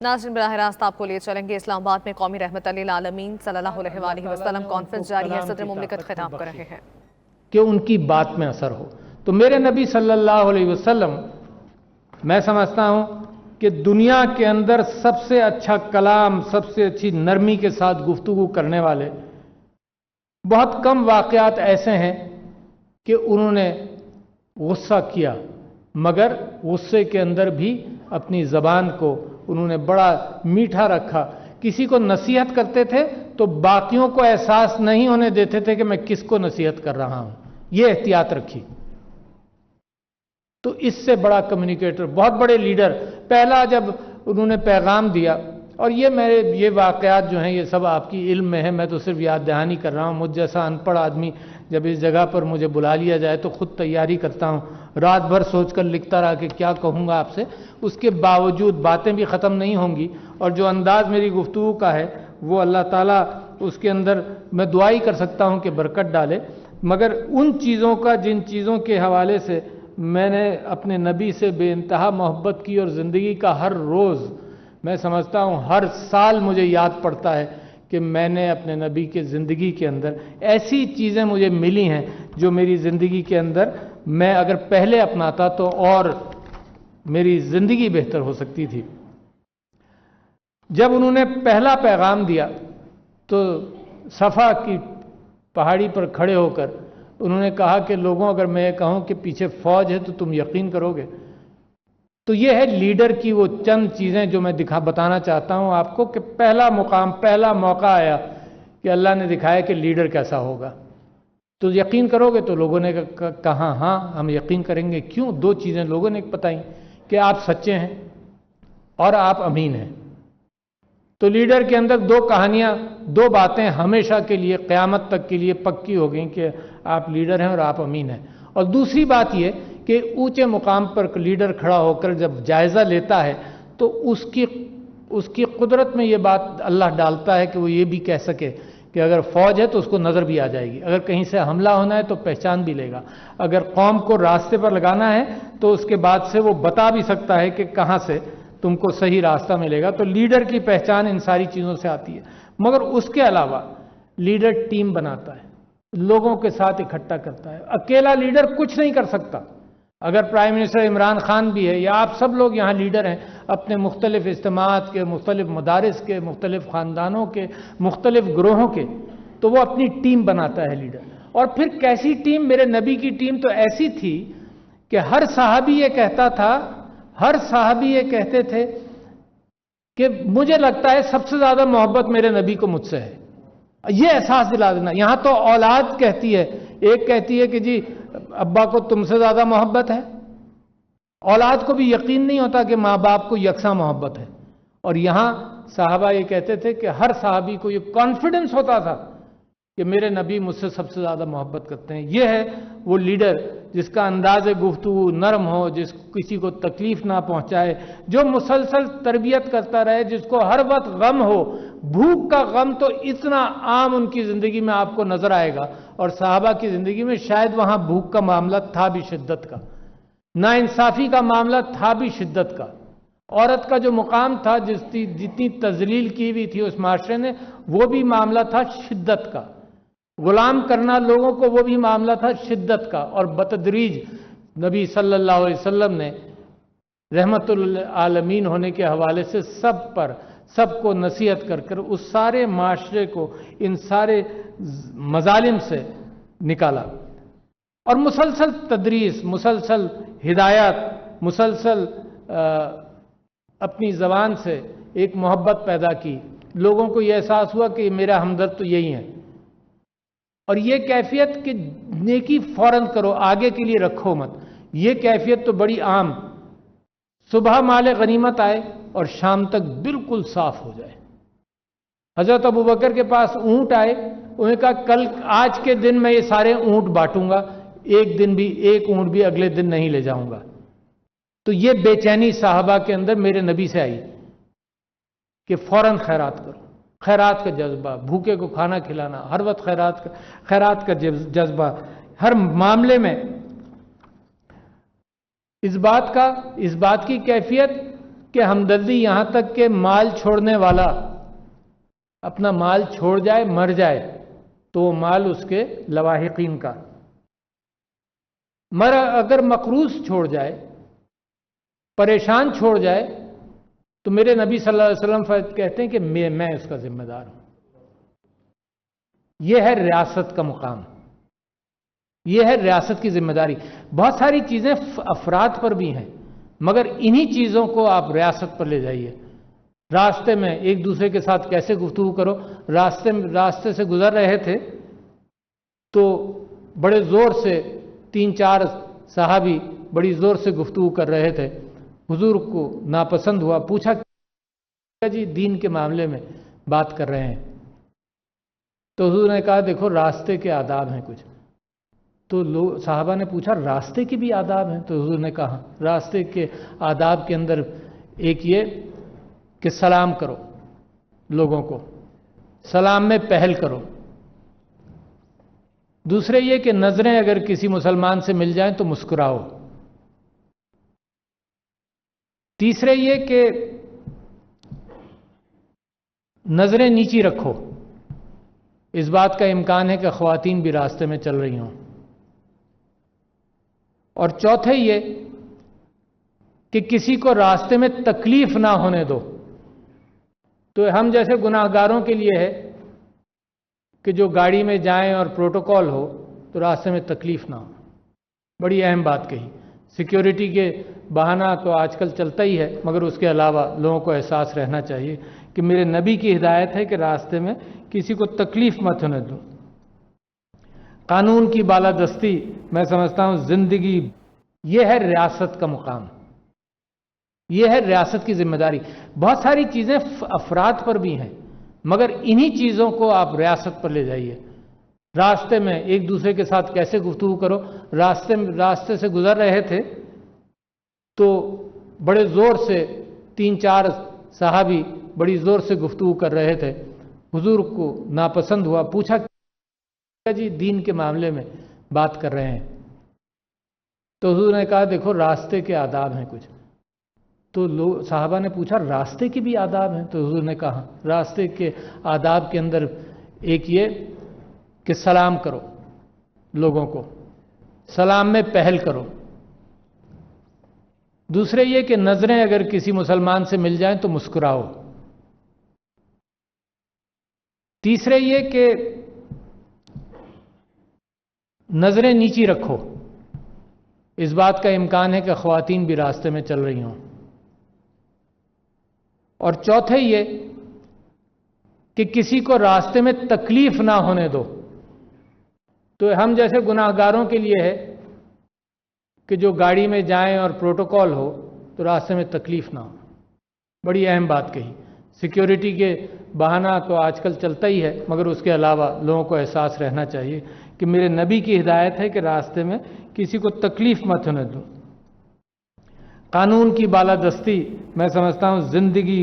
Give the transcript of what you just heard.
नाज़रीन बराह रास्त आपको लिए चलेंगे इस्लामाबाद में कौमी रहमत लिल आलमीन सल्लल्लाहु अलैहि वसल्लम कॉन्फ्रेंस जारी है। सदर मुमलिकत खिताब कर रहे हैं कि उनकी बात में असर हो। तो मेरे नबी सल्लल्लाहु अलैहि वसल्लम, मैं समझता हूं कि दुनिया के अंदर सबसे अच्छा कलाम, सबसे अच्छी नरमी के साथ गुफ्तगू करने वाले बहुत कम वाक़यात ऐसे हैं कि उन्होंने गुस्सा किया, मगर गुस्से के अंदर भी अपनी ज़बान को उन्होंने बड़ा मीठा रखा। किसी को नसीहत करते थे तो बाकियों को एहसास नहीं होने देते थे कि मैं किसको नसीहत कर रहा हूं, ये एहतियात रखी। तो इससे बड़ा कम्युनिकेटर, बहुत बड़े लीडर, पहला जब उन्होंने पैगाम दिया, और ये वाक़यात जो हैं ये सब आपकी इल्म में है, मैं तो सिर्फ याद दहानी कर रहा हूँ। मुझ जैसा अनपढ़ आदमी जब इस जगह पर मुझे बुला लिया जाए तो खुद तैयारी करता हूँ, रात भर सोचकर लिखता रहा कि क्या कहूँगा आपसे। उसके बावजूद बातें भी ख़त्म नहीं होंगी, और जो अंदाज़ मेरी गुफ्तगू का है वो अल्लाह ताला उसके अंदर मैं दुआ ही कर सकता हूँ कि बरकत डाले। मगर उन चीज़ों का, जिन चीज़ों के हवाले से मैंने अपने नबी से बेइंतहा मोहब्बत की, और ज़िंदगी का हर रोज़, मैं समझता हूँ हर साल मुझे याद पड़ता है कि मैंने अपने नबी के ज़िंदगी के अंदर ऐसी चीज़ें मुझे मिली हैं जो मेरी ज़िंदगी के अंदर मैं अगर पहले अपनाता तो और मेरी ज़िंदगी बेहतर हो सकती थी। जब उन्होंने पहला पैगाम दिया तो सफ़ा की पहाड़ी पर खड़े होकर उन्होंने कहा कि लोगों, अगर मैं कहूँ कि पीछे फ़ौज है तो तुम यकीन करोगे। तो ये है लीडर की वो चंद चीज़ें जो मैं बताना चाहता हूँ आपको, कि पहला मुकाम, पहला मौका आया कि अल्लाह ने दिखाया कि लीडर कैसा होगा। तो यकीन करोगे? तो लोगों ने कहा हाँ हम यकीन करेंगे। क्यों? दो चीज़ें लोगों ने बताई कि आप सच्चे हैं और आप अमीन हैं। तो लीडर के अंदर दो कहानियाँ, दो बातें हमेशा के लिए, क़यामत तक के लिए पक्की हो गई कि आप लीडर हैं और आप अमीन हैं। और दूसरी बात ये कि ऊंचे मुकाम पर लीडर खड़ा होकर जब जायज़ा लेता है तो उसकी कुदरत में ये बात अल्लाह डालता है कि वो ये भी कह सके कि अगर फ़ौज है तो उसको नज़र भी आ जाएगी, अगर कहीं से हमला होना है तो पहचान भी लेगा, अगर कौम को रास्ते पर लगाना है तो उसके बाद से वो बता भी सकता है कि कहाँ से तुमको सही रास्ता मिलेगा। तो लीडर की पहचान इन सारी चीज़ों से आती है। मगर उसके अलावा लीडर टीम बनाता है, लोगों के साथ इकट्ठा करता है। अकेला लीडर कुछ नहीं कर सकता। अगर प्राइम मिनिस्टर इमरान खान भी है या आप सब लोग यहाँ लीडर हैं, अपने मुख्तलिफ इज्तिमात के, मुख्तलिफ मदारिस के, मुख्तलिफ ख़ानदानों के, मुख्तलिफ ग्रोहों के, तो वो अपनी टीम बनाता है लीडर। और फिर कैसी टीम? मेरे नबी की टीम तो ऐसी थी कि हर सहाबी ये कहता था, हर सहाबी ये कहते थे कि मुझे लगता है सबसे ज़्यादा मोहब्बत मेरे नबी को मुझसे है। ये एहसास दिला देना। यहाँ तो औलाद कहती है, एक कहती है कि जी अब्बा को तुमसे ज़्यादा मोहब्बत है, औलाद को भी यकीन नहीं होता कि माँ बाप को यकसा मोहब्बत है। और यहाँ साहबा ये कहते थे कि हर साहबी को ये कॉन्फिडेंस होता था कि मेरे नबी मुझसे सबसे ज़्यादा मोहब्बत करते हैं। ये है वो लीडर जिसका अंदाज़ गुफ्तगू नरम हो, जिस किसी को तकलीफ़ ना पहुँचाए, जो मुसलसल तरबियत करता रहे, जिसको हर वक्त गम हो। भूख का गम तो इतना आम उनकी ज़िंदगी में आपको नज़र आएगा, और साहबा की ज़िंदगी में शायद वहाँ भूख का मामला था भी शिद्दत का, नाइंसाफ़ी का मामला था भी शिद्दत का, औरत का जो मुकाम था, जितनी तजलील की हुई थी उस माशरे ने, वो भी मामला था शिद्दत का, गुलाम करना लोगों को, वो भी मामला था शिद्दत का। और बतदरीज नबी सल्लल्लाहु अलैहि वसल्लम ने रहमतुल आलमीन होने के हवाले से सब पर, सबको नसीहत कर कर उस सारे माशरे को इन सारे मजालिम से निकाला। और मुसलसल तदरीस, मुसलसल हिदायत, मुसलसल अपनी ज़बान से एक मोहब्बत पैदा की। लोगों को यह एहसास हुआ कि मेरा हमदर्द तो यही है। और ये कैफियत कि नेकी फ़ौरन करो, आगे के लिए रखो मत, ये कैफियत तो बड़ी आम। सुबह माले गनीमत आए और शाम तक बिल्कुल साफ हो जाए। हज़रत अबू बकर के पास ऊँट आए, उन्होंने कहा कल, आज के दिन मैं ये सारे ऊँट बांटूंगा, एक दिन भी, एक ऊँट भी अगले दिन नहीं ले जाऊंगा। तो ये बेचैनी साहबा के अंदर मेरे नबी से आई कि फ़ौरन खैरात करो, खैरात का जज्बा, भूखे को खाना खिलाना, हर वक्त खैरात का जज्बा, हर मामले में इस बात की कैफियत کہ ہمدردی یہاں تک کہ مال چھوڑنے والا اپنا مال چھوڑ جائے، مر جائے، تو وہ مال اس کے لواحقین کا، اگر مقروض چھوڑ جائے، پریشان چھوڑ جائے، تو میرے نبی صلی اللہ علیہ وسلم کہتے ہیں کہ میں اس کا ذمہ دار ہوں۔ یہ ہے ریاست کا مقام، یہ ہے ریاست کی ذمہ داری۔ بہت ساری چیزیں افراد پر بھی ہیں، مگر انہی چیزوں کو آپ ریاست پر لے جائیے۔ راستے میں ایک دوسرے کے ساتھ کیسے گفتگو کرو۔ راستے سے گزر رہے تھے تو بڑے زور سے 3-4 صحابی بڑی زور سے گفتگو کر رہے تھے، حضور کو ناپسند ہوا، پوچھا کہ جی دین کے معاملے میں بات کر رہے ہیں، تو حضور نے کہا دیکھو راستے کے آداب ہیں کچھ۔ تو صحابہ نے پوچھا راستے کے بھی آداب ہیں؟ تو حضور نے کہا راستے کے آداب کے اندر ایک یہ کہ سلام کرو، لوگوں کو سلام میں پہل کرو۔ دوسرے یہ کہ نظریں اگر کسی مسلمان سے مل جائیں تو مسکراؤ۔ تیسرے یہ کہ نظریں نیچی رکھو، اس بات کا امکان ہے کہ خواتین بھی راستے میں چل رہی ہوں۔ اور چوتھے یہ کہ کسی کو راستے میں تکلیف نہ ہونے دو۔ تو ہم جیسے گناہ گاروں کے لیے ہے کہ جو گاڑی میں جائیں اور پروٹوکول ہو تو راستے میں تکلیف نہ ہو۔ بڑی اہم بات کہی۔ سیکیورٹی کے بہانہ تو آج کل چلتا ہی ہے، مگر اس کے علاوہ لوگوں کو احساس رہنا چاہیے کہ میرے نبی کی ہدایت ہے کہ راستے میں کسی کو تکلیف مت ہونے دو۔ قانون کی بالادستی میں سمجھتا ہوں زندگی، یہ ہے ریاست کا مقام، یہ ہے ریاست کی ذمہ داری۔ بہت ساری چیزیں افراد پر بھی ہیں، مگر انہی چیزوں کو آپ ریاست پر لے جائیے۔ راستے میں ایک دوسرے کے ساتھ کیسے گفتگو کرو۔ راستے سے گزر رہے تھے تو بڑے زور سے 3-4 صحابی بڑی زور سے گفتگو کر رہے تھے، حضور کو ناپسند ہوا، پوچھا کہ جی دین کے معاملے میں بات کر رہے ہیں، تو حضور نے کہا دیکھو راستے کے آداب ہیں کچھ۔ تو صحابہ نے پوچھا راستے کے بھی آداب ہیں؟ تو حضور نے کہا راستے کے آداب کے اندر ایک یہ کہ سلام کرو، لوگوں کو سلام میں پہل کرو۔ دوسرے یہ کہ نظریں اگر کسی مسلمان سے مل جائیں تو مسکراؤ۔ تیسرے یہ کہ نظریں نیچی رکھو، اس بات کا امکان ہے کہ خواتین بھی راستے میں چل رہی ہوں۔ اور چوتھے یہ کہ کسی کو راستے میں تکلیف نہ ہونے دو۔ تو ہم جیسے گناہ گاروں کے لیے ہے کہ جو گاڑی میں جائیں اور پروٹوکول ہو تو راستے میں تکلیف نہ ہو۔ بڑی اہم بات کہی۔ سیکیورٹی کے بہانہ تو آج کل چلتا ہی ہے، مگر اس کے علاوہ لوگوں کو احساس رہنا چاہیے کہ میرے نبی کی ہدایت ہے کہ راستے میں کسی کو تکلیف مت ہونے دو۔ قانون کی بالادستی میں سمجھتا ہوں زندگی